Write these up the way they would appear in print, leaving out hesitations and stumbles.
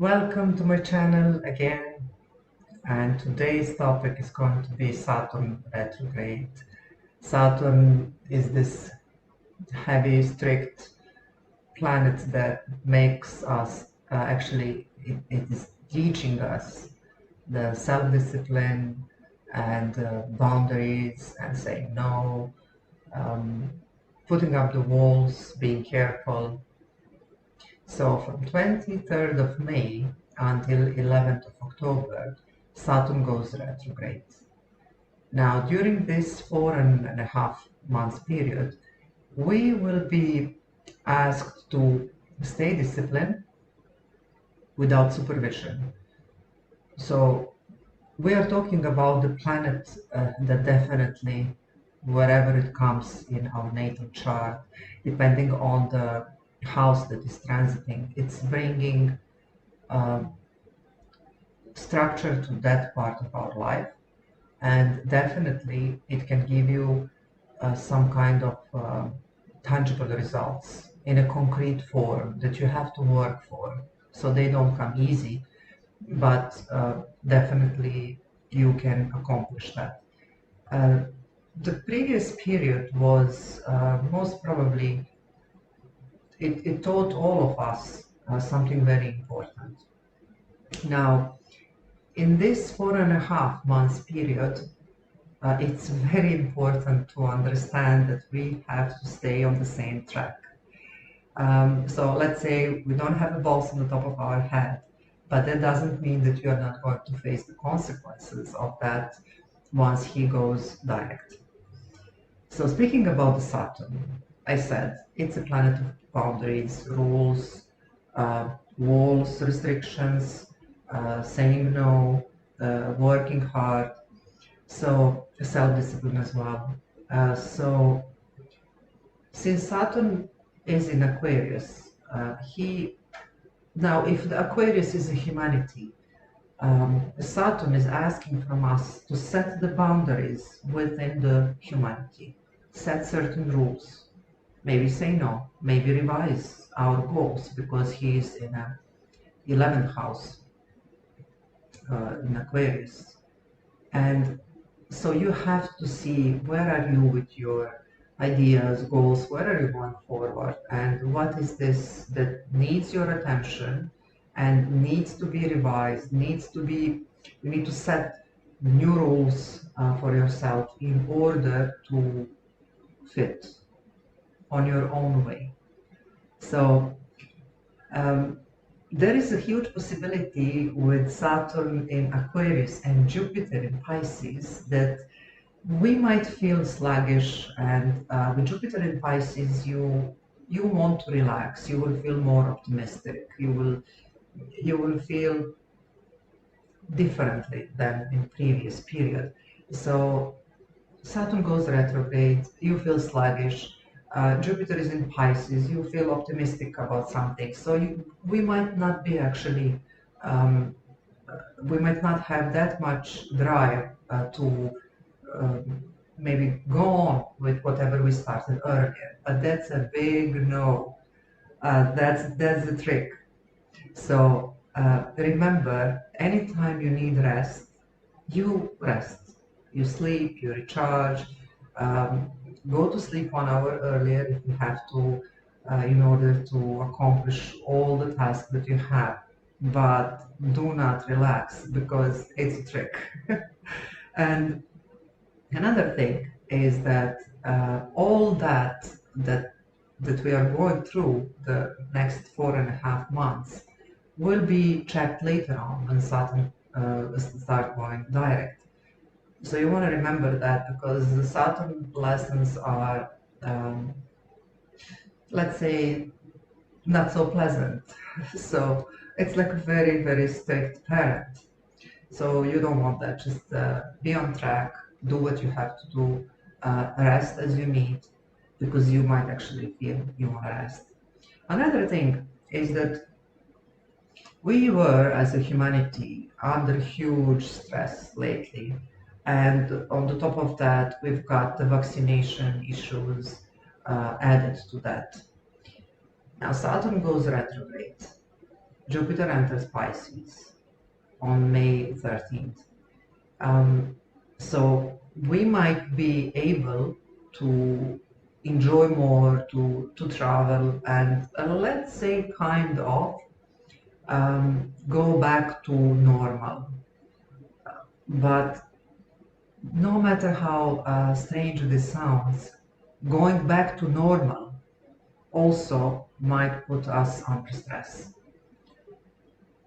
Welcome to my channel again, and today's topic is going to be Saturn retrograde. Saturn is this heavy, strict planet that makes us it is teaching us the self-discipline and boundaries and saying no, um, putting up the walls, being careful. So from 23rd of May until 11th of October, Saturn goes retrograde. Now, during this 4.5 months period, we will be asked to stay disciplined without supervision. So we are talking about the planet that definitely, wherever it comes in our natal chart, depending on the house that is transiting, it's bringing uh, structure to that part of our life, and definitely it can give you some kind of tangible results in a concrete form that you have to work for. So they don't come easy, but definitely you can accomplish that. Uh, the previous period was most probably, it taught all of us something very important. Now, in this 4.5 months period, it's very important to understand that we have to stay on the same track. So let's say we don't have a boss on the top of our head, but that doesn't mean that you are not going to face the consequences of that once he goes direct. So speaking about the Saturn, I said it's a planet of boundaries, rules, walls, restrictions, saying no, working hard, so self-discipline as well. So since Saturn is in Aquarius, he now if the Aquarius is a humanity, Saturn is asking from us to set the boundaries within the humanity, set certain rules, maybe say no, maybe revise our goals because he is in a 11th house in Aquarius. And so you have to see where are you with your ideas, goals, where are you going forward, and what is this that needs your attention and needs to be revised, you need to set new rules for yourself in order to fit on your own way. So there is a huge possibility with Saturn in Aquarius and Jupiter in Pisces that we might feel sluggish, and with Jupiter in Pisces, you want to relax. You will feel more optimistic. You will feel differently than in previous period. So Saturn goes retrograde. You feel sluggish. Jupiter is in Pisces, you feel optimistic about something. So we might not be actually, we might not have that much drive to maybe go on with whatever we started earlier. But that's a big no. That's the trick. So remember, anytime you need rest, you rest. You sleep, you recharge. Go to sleep 1 hour earlier if you have to, in order to accomplish all the tasks that you have. But do not relax because it's a trick. And another thing is that all that we are going through the next 4.5 months will be checked later on when Saturn start going direct. So you want to remember that because the Saturn lessons are, let's say, not so pleasant. So it's like a very, very strict parent. So you don't want that. Just be on track, do what you have to do, rest as you need, because you might actually feel you want to rest. Another thing is that we were, as a humanity, under huge stress lately. And on the top of that, we've got the vaccination issues added to that. Now, Saturn goes retrograde. Jupiter enters Pisces on May 13th. So we might be able to enjoy more, to travel, and let's say kind of go back to normal. But no matter how strange this sounds, going back to normal also might put us under stress.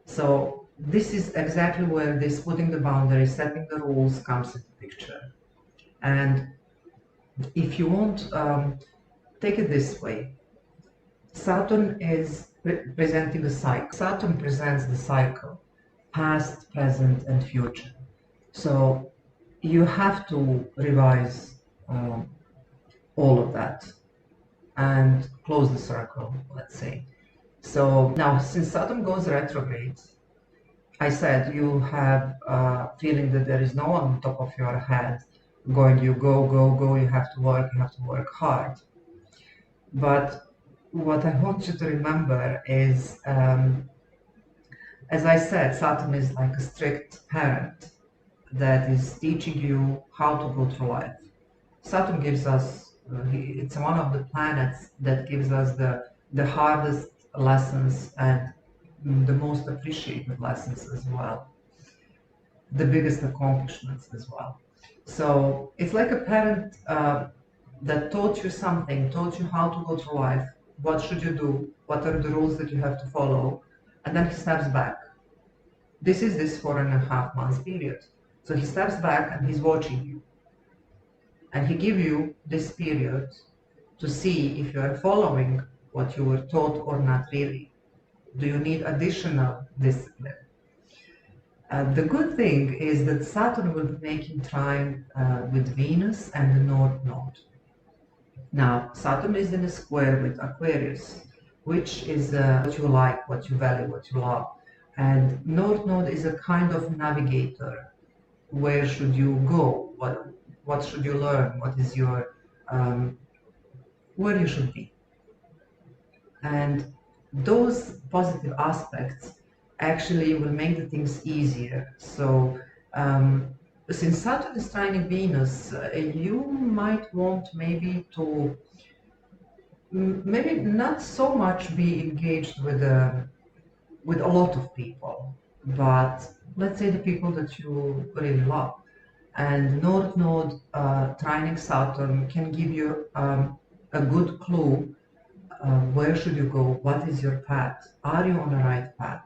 So this is exactly where this putting the boundaries, setting the rules comes into picture. And if you want, take it this way. Saturn is presenting a cycle. Saturn presents the cycle, past, present, and future. So you have to revise all of that and close the circle, let's say. So now, since Saturn goes retrograde, I said you have a feeling that there is no one on top of your head going, you go, go, go, you have to work hard. But what I want you to remember is, as I said, Saturn is like a strict parent that is teaching you how to go through life. Saturn gives us, it's one of the planets that gives us the hardest lessons and the most appreciated lessons as well, the biggest accomplishments as well. So it's like a parent that taught you something, taught you how to go through life, what should you do, what are the rules that you have to follow, and then he steps back. This is this 4.5 months period. So he steps back and he's watching you. And he gives you this period to see if you are following what you were taught or not really. Do you need additional discipline? The good thing is that Saturn will be making trine with Venus and the North Node. Now, Saturn is in a square with Aquarius, which is what you like, what you value, what you love. And North Node is a kind of navigator. Where should you go? What should you learn? What is your, where you should be? And those positive aspects actually will make the things easier. So since Saturn is trining Venus, you might want maybe to, maybe not so much be engaged with a lot of people, but let's say the people that you really love. And North Node trining Saturn can give you a good clue. Where should you go? What is your path? Are you on the right path?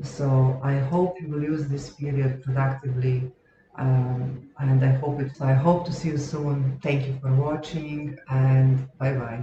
So I hope you will use this period productively, and I hope to see you soon. Thank you for watching, and bye bye.